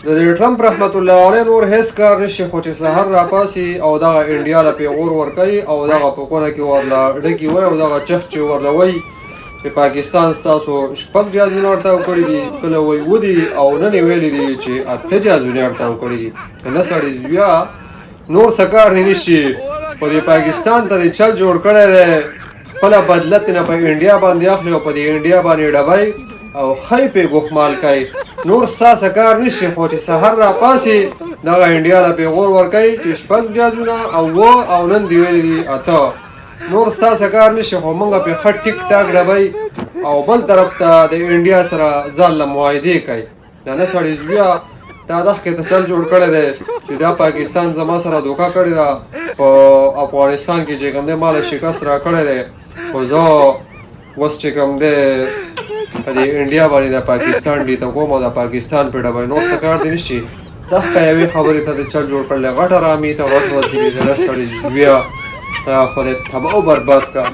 د ټرمپ رحمت الله علیه نور هیڅ کار نشي خو چې سحر راپاسي او دغه انډیا له پیغور ورکوي او دغه په کونه کې ورله ډکي وایي او دغه چخ چې ورله وایي چې پاکستان ستاسو شپږ جهازونه ورته کړي دي، کله وایي ودي او نن یې ویلي دي چې 8 جهازونه ورته کړي دي. که نه سړی بیا نور څه کار دی نشي خو دې پاکستان ته دې چل جوړ کړی دی، خپله بدله ترېنه په انډیا باندې اخلي او په دې انډیا باندې ډبی او خی پې ګوښمال کوي. نور ستاسې کار نشي خو چې سحر راپاسي دغه انډیا له پیغور ورکوي چې شپږ جهازونه او او نن دې ویلي دي 8. نور ستاسې کار نشي خو موږ پې ښه ټیک ټاک ډبی او بل طرف ته د انډیا سره ځان له معاهدې کوي. دا نه سړی بیا دا دغه ته چل جوړ کړی دی چې دا پاکستان زما سره دوکه کړې ده، په افغانستان کې چې کوم دی ما له شکست را کړی دی، خو زه اوس چې کوم دی په دې انډیا باندې د پاکستان ډیته کوم او د پاکستان په ډبی نور څه کار دی نشي. دغه یوې خبرې ته د چل جوړ کړلی غټه رامي ته غټ وسیلې د نه سړي بیا خو دې تباه او برباد کړه.